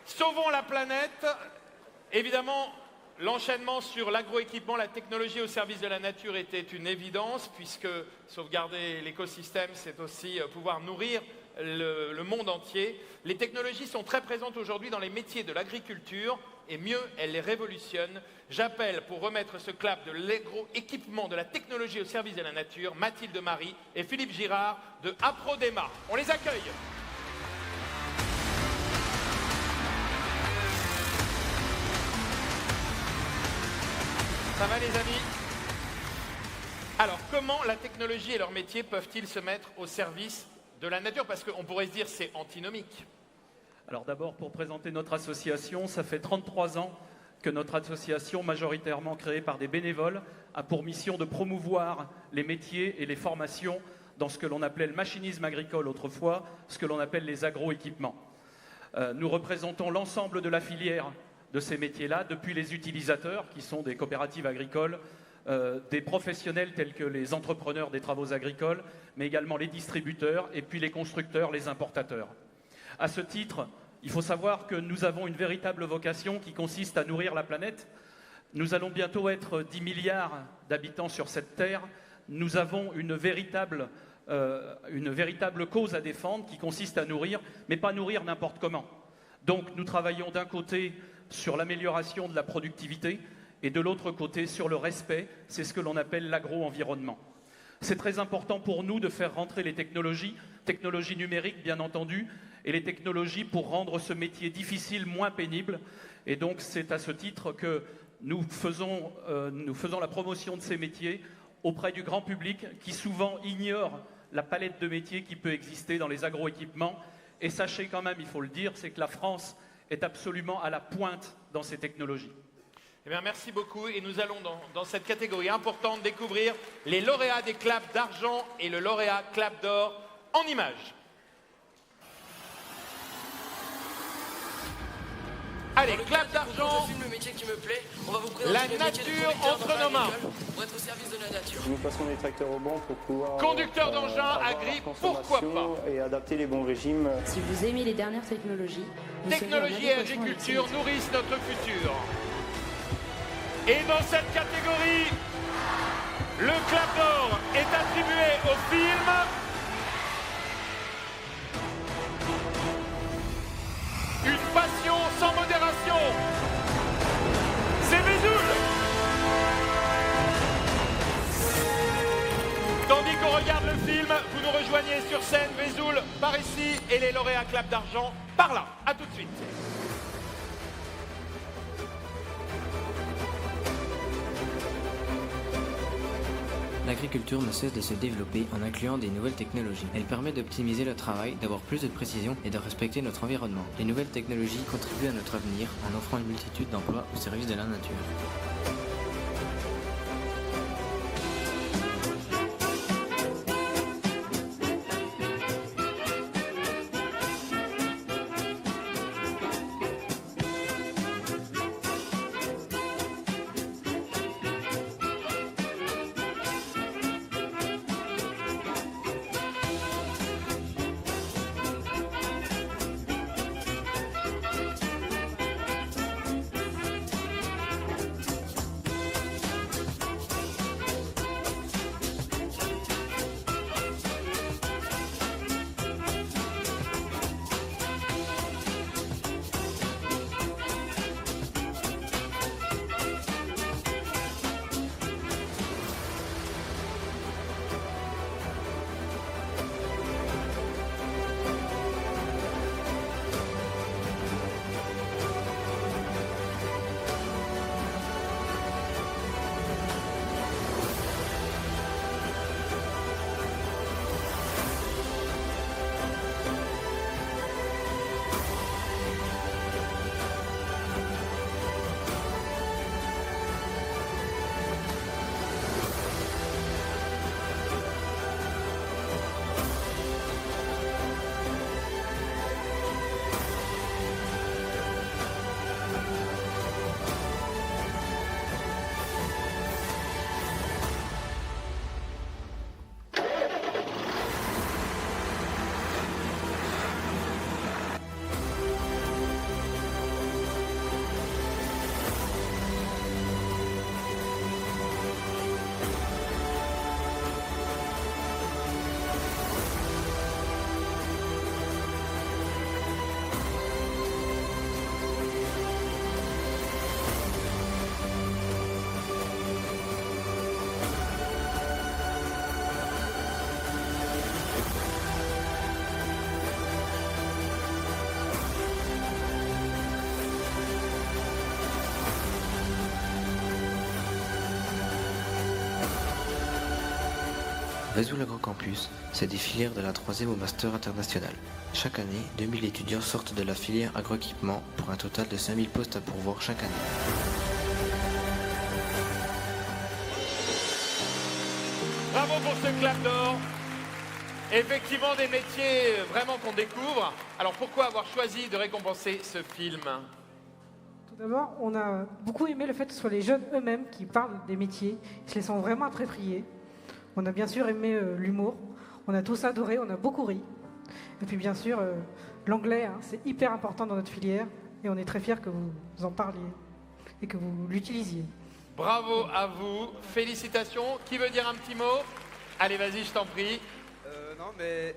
Sauvons la planète. Évidemment, l'enchaînement sur l'agroéquipement, la technologie au service de la nature était une évidence, puisque sauvegarder l'écosystème, c'est aussi pouvoir nourrir le monde entier. Les technologies sont très présentes aujourd'hui dans les métiers de l'agriculture, et mieux, elles les révolutionnent. J'appelle, pour remettre ce clap de l'agroéquipement, de la technologie au service de la nature, Mathilde Marie et Philippe Girard de Aprodema. On les accueille. Ça va les amis? Alors, comment la technologie et leur métier peuvent-ils se mettre au service de la nature? Parce qu'on pourrait se dire c'est antinomique. Alors d'abord, pour présenter notre association, ça fait 33 ans que notre association, majoritairement créée par des bénévoles, a pour mission de promouvoir les métiers et les formations dans ce que l'on appelait le machinisme agricole autrefois, ce que l'on appelle les agroéquipements. Nous représentons l'ensemble de la filière de ces métiers-là, depuis les utilisateurs, qui sont des coopératives agricoles, des professionnels tels que les entrepreneurs des travaux agricoles, mais également les distributeurs, et puis les constructeurs, les importateurs. À ce titre, il faut savoir que nous avons une véritable vocation qui consiste à nourrir la planète. Nous allons bientôt être 10 milliards d'habitants sur cette terre. Nous avons une véritable cause à défendre qui consiste à nourrir, mais pas nourrir n'importe comment. Donc nous travaillons d'un côté sur l'amélioration de la productivité et de l'autre côté sur le respect, c'est ce que l'on appelle l'agro-environnement. C'est très important pour nous de faire rentrer les technologies numériques bien entendu, et les technologies pour rendre ce métier difficile moins pénible. Et donc c'est à ce titre que nous faisons la promotion de ces métiers auprès du grand public qui souvent ignore la palette de métiers qui peut exister dans les agroéquipements. Et sachez quand même, il faut le dire, c'est que la France est absolument à la pointe dans ces technologies. Eh bien, merci beaucoup. Et nous allons dans cette catégorie importante découvrir les lauréats des claps d'argent et le lauréat clap d'or en images. Allez, clap d'argent. Le métier qui me plaît, on va vous La présenter nature entre nos mains. pour être au service de la nature. Nous passons des tracteurs au banc pour pouvoir Conducteur d'engin, agri, pourquoi pas? Et adapter les bons régimes. Si vous aimez les dernières technologies, Technologie et agriculture nourrissent notre futur. Et dans cette catégorie, le clap d'or est attribué au film Une passion sans modération. C'est Vesoul. Tandis qu'on regarde le film, vous nous rejoignez sur scène, Vesoul par ici et les lauréats clap d'argent par là. A tout de suite. L'agriculture ne cesse de se développer en incluant des nouvelles technologies. Elle permet d'optimiser le travail, d'avoir plus de précision et de respecter notre environnement. Les nouvelles technologies contribuent à notre avenir en offrant une multitude d'emplois au service de la nature. Vesoul Agrocampus, c'est des filières de la 3e au Master international. Chaque année, 2000 étudiants sortent de la filière agroéquipement pour un total de 5000 postes à pourvoir chaque année. Bravo pour ce clap d'or. Effectivement, des métiers vraiment qu'on découvre. Alors pourquoi avoir choisi de récompenser ce film? Tout d'abord, on a beaucoup aimé le fait que ce soit les jeunes eux-mêmes qui parlent des métiers, ils se les sont vraiment appropriés. On a bien sûr aimé l'humour, on a tous adoré, on a beaucoup ri. Et puis bien sûr, l'anglais, hein, c'est hyper important dans notre filière et on est très fiers que vous en parliez et que vous l'utilisiez. Bravo à vous, félicitations. Qui veut dire un petit mot? Allez, vas-y, je t'en prie. Non, mais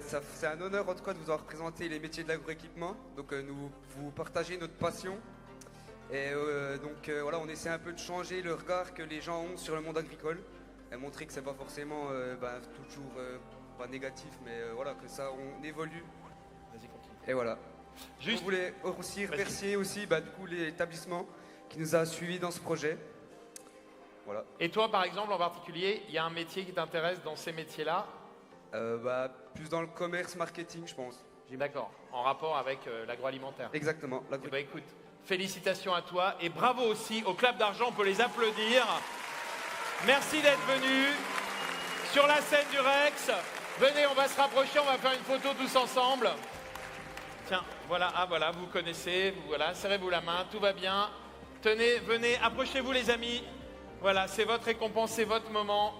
c'est un honneur en tout cas de vous avoir présenté les métiers de l'agroéquipement. Donc vous partagez notre passion. Et voilà, on essaie un peu de changer le regard que les gens ont sur le monde agricole et montrer que c'est pas forcément toujours pas négatif, mais voilà, que ça, on évolue. Vas-y, continue. Et voilà. Juste... On voulait aussi remercier aussi du coup l'établissement qui nous a suivis dans ce projet. Voilà. Et toi, par exemple, en particulier, il y a un métier qui t'intéresse dans ces métiers-là? Plus dans le commerce, marketing, je pense. D'accord, en rapport avec l'agroalimentaire. Exactement. Eh ben, écoute, félicitations à toi et bravo aussi au Clap d'Argent, on peut les applaudir. Merci d'être venus sur la scène du Rex. Venez, on va se rapprocher, on va faire une photo tous ensemble. Tiens, voilà, voilà, vous connaissez, voilà, serrez-vous la main, tout va bien. Tenez, venez, approchez-vous les amis. Voilà, c'est votre récompense, c'est votre moment.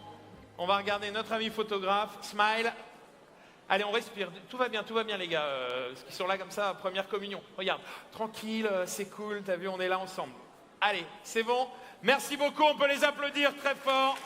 On va regarder notre ami photographe, smile. Allez, on respire, tout va bien les gars, qui sont là comme ça, première communion. Regarde, tranquille, c'est cool, t'as vu, on est là ensemble. Allez, c'est bon. Merci beaucoup, on peut les applaudir très fort.